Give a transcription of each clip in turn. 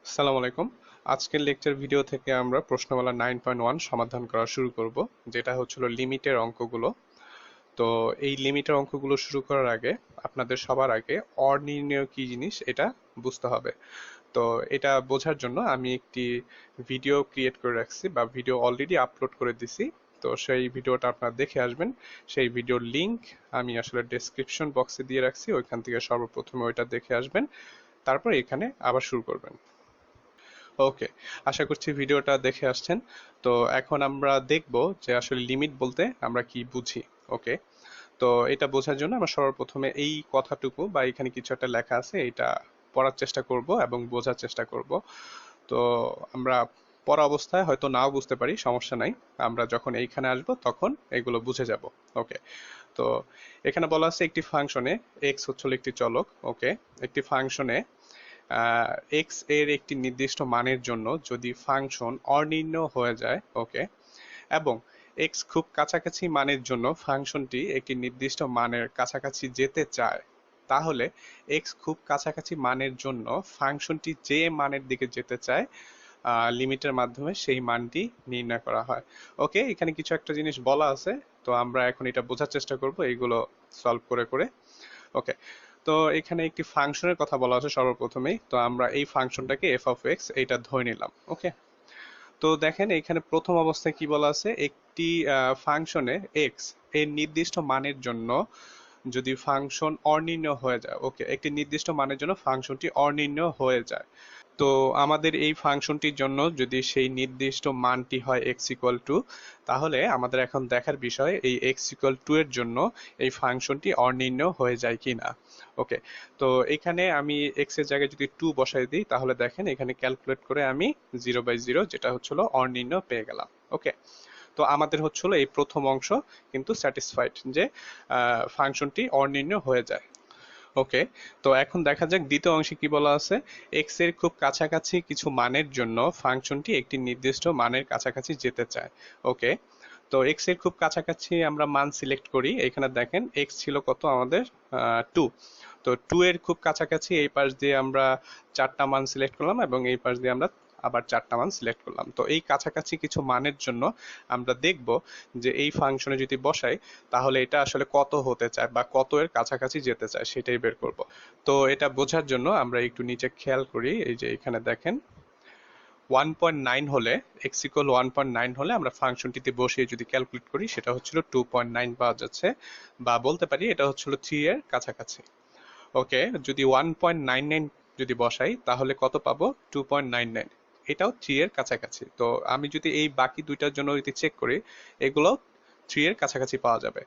আসসালামু আলাইকুম। আজকের লেকচার ভিডিও থেকে আমরা প্রশ্নমালা 9.1 সমাধান করা শুরু করব, যেটা হচ্ছিল লিমিটের অঙ্কগুলো। তো এই লিমিটের অঙ্কগুলো শুরু করার আগে আপনাদের সবার আগে অনির্ণেয় কি জিনিস এটা বুঝতে হবে। তো এটা বোঝার জন্য আমি একটি ভিডিও ক্রিয়েট করে রাখছি বা ভিডিও অলরেডি আপলোড করে দিছি। তো সেই ভিডিওটা আপনারা দেখে আসবেন। সেই ভিডিওর লিংক আমি আসলে ডেসক্রিপশন বক্সে দিয়ে রাখছি, ওইখান থেকে সর্বপ্রথমে ওইটা দেখে আসবেন, তারপর এখানে আবার শুরু করবেন। ওকে, আশা করছি ভিডিওটা দেখে আসছেন। তো এখন আমরা দেখব যে আসলে লিমিট বলতে আমরা কি বুঝি। ওকে, তো এটা বোঝার জন্য আমরা সর্বপ্রথমে এই কথাটুকু বা এখানে কিছু একটা লেখা আছে এটা পড়ার চেষ্টা করব এবং বোঝার চেষ্টা করব। তো আমরা পড়া অবস্থায় হয়তো নাও বুঝতে পারি, সমস্যা নাই। আমরা যখন এইখানে আসব তখন এগুলো বুঝে যাব। ওকে, তো এখানে বলা আছে একটি ফাংশনে এক্স হচ্ছে একটি চলক। ওকে, একটি ফাংশনে এক্স এর একটি নির্দিষ্ট মানের জন্য যদি ফাংশন অনির্ণয় হয়ে যায়, ওকে, এবং এক্স খুব কাছাকাছি মানের জন্য ফাংশনটি একটি নির্দিষ্ট মানের কাছাকাছি যেতে চায়, তাহলে এক্স খুব কাছাকাছি মানের জন্য ফাংশনটি যে মানের দিকে যেতে চায় লিমিটের মাধ্যমে সেই মানটি নির্ণয় করা হয়। ওকে, এখানে কিছু একটা জিনিস বলা আছে, তো আমরা এখন এটা বোঝার চেষ্টা করব এইগুলো সলভ করে করে। ওকে, তো এখানে একটি ফাংশনের কথা বলা আছে সর্বপ্রথমেই, তো আমরা এই ফাংশনটাকে এফ অফ এক্স এইটা ধরে নিলাম। ওকে, তো দেখেন এখানে প্রথম অবস্থায় কি বলা আছে, একটি ফাংশনে এক্স এর নির্দিষ্ট মানের জন্য যদি ফাংশন অনির্ণয় হয়ে যায়, ওকে, একটি নির্দিষ্ট মানের জন্য ফাংশনটি অনির্ণয় হয়ে যায়। তো আমাদের এই ফাংশনটির জন্য যদি সেই নির্দিষ্ট মানটি হয় এক্স ইকুয়াল টু, তাহলে আমাদের এখন দেখার বিষয় এই এক্স ইকুয়াল টু এর জন্য এই ফাংশনটি অনির্ণয় হয়ে যায় কিনা। ওকে, তো এখানে আমি এক্স এর জায়গায় যদি টু বসাই দিই, তাহলে দেখেন এখানে ক্যালকুলেট করে আমি 0/0 যেটা হচ্ছিল অনির্ণয় পেয়ে গেলাম। ওকে, তো আমাদের হচ্ছিল এই প্রথম অংশ কিন্তু স্যাটিসফাইড যে ফাংশনটি অনির্ণয় হয়ে যায়। ওকে, তো এখন দেখা যাক দ্বিতীয় অংশে কি বলা আছে, এক্স এর খুব কাছাকাছি কিছু মানের জন্য ফাংশনটি একটি নির্দিষ্ট মানের কাছাকাছি যেতে চায়। ওকে, তো এক্স এর খুব কাছাকাছি আমরা মান সিলেক্ট করি। এখানে দেখেন এক্স ছিল কত আমাদের, 2। তো 2 এর খুব কাছাকাছি এই পাশ দিয়ে আমরা চারটা মান সিলেক্ট করলাম এবং এই পাশ দিয়ে আমরা আবার চারটা মান সিলেক্ট করলাম। তো এই কাছাকাছি কিছু মানের জন্য আমরা দেখব যে এই ফাংশনে যদি বসাই তাহলে এটা আসলে কত হতে চায় বা কত এর কাছাকাছি যেতে চায় সেটাই বের করব। তো এটা বোঝার জন্য আমরা একটু নিচে খেয়াল করি, এই যে এখানে দেখেন 1.9 হলে, এক্স ইকুয়াল 1.9 হলে আমরা ফাংশনটিতে বসিয়ে যদি ক্যালকুলেট করি সেটা হচ্ছিল 2.9 পাওয়া যাচ্ছে, বা বলতে পারি এটা হচ্ছিল 3 এর কাছাকাছি। ওকে, যদি 1.99 যদি বসাই তাহলে কত পাবো, 2.99, এটাও 3 এর কাছাকাছি। তো আমি যদি এই বাকি দুইটার জন্য যদি চেক করি, এগুলো 3 এর কাছাকাছি পাওয়া যাবে।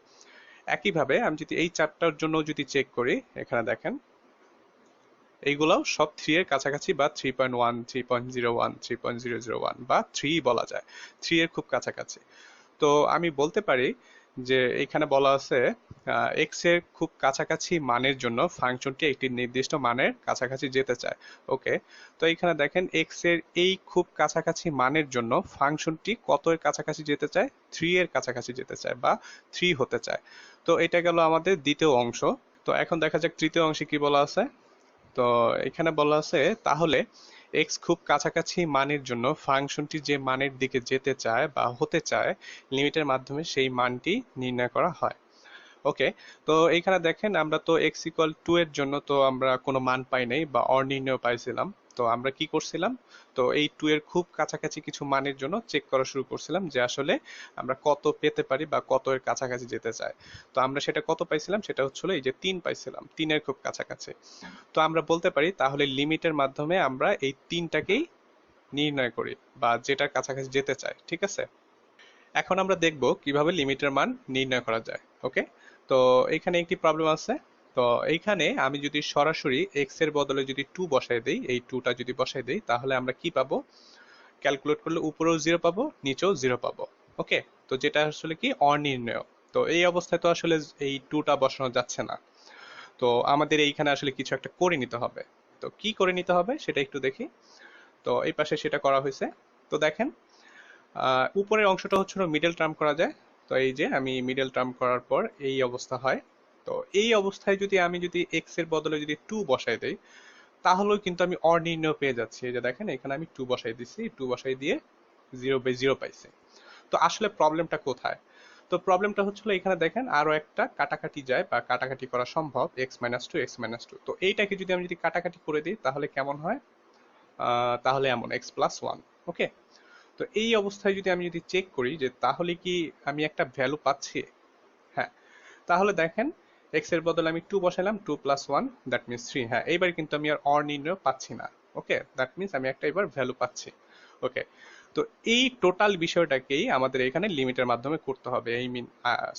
একইভাবে আমি যদি এই চারটার জন্য যদি চেক করি, এখানে দেখেন এইগুলাও সব 3 এর কাছাকাছি বা 3.1, 3.01, 3.001 বা 3 বলা যায়, 3 এর খুব কাছাকাছি। তো আমি বলতে পারি যে এখানে বলা আছে এক্স এর খুব কাছাকাছি মানের জন্য ফাংশনটি একটি নির্দিষ্ট মানের কাছাকাছি যেতে চায়। ওকে, তো এখানে দেখেন এক্স এর এই খুব কাছাকাছি মানের জন্য ফাংশনটি কত এর কাছাকাছি যেতে চায়, 3 এর কাছাকাছি যেতে চায় বা 3 হতে চায়। তো এটা গেল আমাদের দ্বিতীয় অংশ। তো এখন দেখা যাক তৃতীয় অংশে কি বলা আছে। তো এখানে বলা আছে তাহলে এক্স খুব কাছাকাছি মানের জন্য ফাংশনটি যে মানের দিকে যেতে চায় বা হতে চায় লিমিটের মাধ্যমে সেই মানটি নির্ণয় করা হয়। ওকে, তো এইখানে দেখেন আমরা তো এক্স ইকুয়াল টু এর জন্য তো আমরা কোনো মান পাই নাই বা অনির্ণয় পাইছিলাম। তো আমরা কি করছিলাম, তো এই টু এর খুব কাছাকাছি কিছু মানের জন্য চেক করা শুরু করছিলাম যে আসলে আমরা কত পেতে পারি বা কত এর কাছাকাছি যেতে চাই। তো আমরা সেটা কত পাইছিলাম, সেটা হচ্ছিল এই যে 3 পাইছিলাম, 3 এর খুব কাছাকাছি। তো আমরা বলতে পারি তাহলে লিমিটের মাধ্যমে আমরা এই তিনটাকেই নির্ণয় করি বা যেটার কাছাকাছি যেতে চাই। ঠিক আছে, এখন আমরা দেখব কিভাবে লিমিটের মান নির্ণয় করা যায়। ওকে, তো এখানে একটি প্রবলেম আছে। তো এইখানে আমি যদি সরাসরি এক্স এর বদলে যদি 2 বসাই দেই, এই 2টা যদি বসাই দেই তাহলে আমরা কি পাবো, ক্যালকুলেট করলে উপরেও 0 পাবো, নিচেও 0 পাবো। ওকে, তো যেটা আসলে কি অনির্ণয়। তো এই অবস্থায় তো আসলে এই 2টা বসানো যাচ্ছে না। তো আমাদের এইখানে আসলে কিছু একটা করে নিতে হবে। তো কি করে নিতে হবে সেটা একটু দেখি। তো এই পাশে সেটা করা হয়েছে। তো দেখেন উপরের অংশটা হচ্ছিল মিডল টার্ম করা যায়। তো এই যে আমি মিডল টার্ম করার পর এই অবস্থা হয়। তো এই অবস্থায় যদি আমি যদি এক্স এর বদলে যদি 2 বসাই দেই, তাহলেও কিন্তু আমি অর নির্ণয় পেয়ে যাচ্ছি। এই যে দেখেন এখানে আমি 2 বসাই দিছি, 2 বসাই দিয়ে 0/0 পাইছি। তো আসলে প্রবলেমটা কোথায়? তো প্রবলেমটা হচ্ছিল এখানে দেখেন আরো একটা কাটাকাটি যায় বা কাটাকাটি করা সম্ভব, x-2 তো এইটাকে যদি আমি যদি কাটাকাটি করে দিই তাহলে কেমন হয়? তাহলে এমন x+1। ওকে, তো এই অবস্থায় যদি আমি যদি চেক করি যে তাহলে কি আমি একটা ভ্যালু পাচ্ছি? হ্যাঁ, তাহলে দেখেন x এর বদলে আমি 2 বসালাম, 2 + 1 দ্যাট মিনস 3। হ্যাঁ, এইবার কিন্তু আমি আর অর নির্ণয় পাচ্ছি না। ওকে, দ্যাট মিনস আমি একটা এবার ভ্যালু পাচ্ছি। ওকে, তো এই টোটাল বিষয়টাকেই আমাদের এখানে লিমিটের মাধ্যমে করতে হবে। এই মিন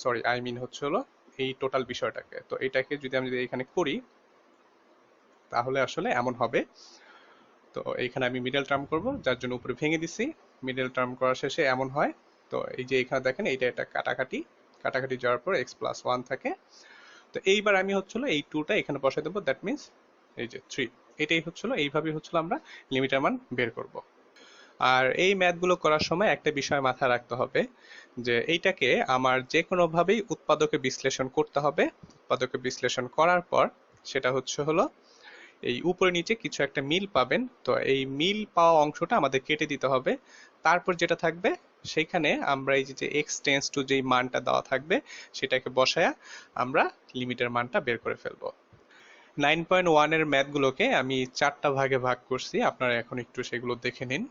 সরি আই মিন হচ্ছে হলো এই টোটাল বিষয়টাকে। তো এটাকে যদি আমি যদি এখানে করি তাহলে আসলে এমন হবে। তো এইখানে আমি মিডল টার্ম করব, যার জন্য উপরে ভেঙে দিছি। মিডল টার্ম করার শেষে এমন হয়। তো এই যে এখানে দেখেন এইটা একটা কাটাকাটি, কাটাকাটি যাওয়ার পর x+1 থাকে। তো এইবার আমি হচ্ছিল এই 2টা এখানে বসাই দেবো, দ্যাট মিনস এই যে 3। এটাই হচ্ছিল, এইভাবেই হচ্ছিল আমরা লিমিটের মান বের করব। আর এই ম্যাথগুলো করার সময় একটা বিষয় মাথায় রাখতে হবে যে এইটাকে আমার যে কোনোভাবেই উৎপাদকে বিশ্লেষণ করতে হবে। উৎপাদকে বিশ্লেষণ করার পর সেটা হচ্ছে হলো এই উপরে নিচে কিছু একটা মিল পাবেন। তো এই মিল পাওয়া অংশটা আমাদের কেটে দিতে হবে। তারপর যেটা থাকবে সেইখানে আমরা এই যে এক্স টেন্স টু যেই মানটা দেওয়া থাকবে সেটাকে বসায়া আমরা লিমিটের মানটা বের করে ফেলবো। 9.1 এর ম্যাথগুলোকে আমি 4টা ভাগে ভাগ করছি, আপনারা এখন একটু সেগুলো দেখে নিন।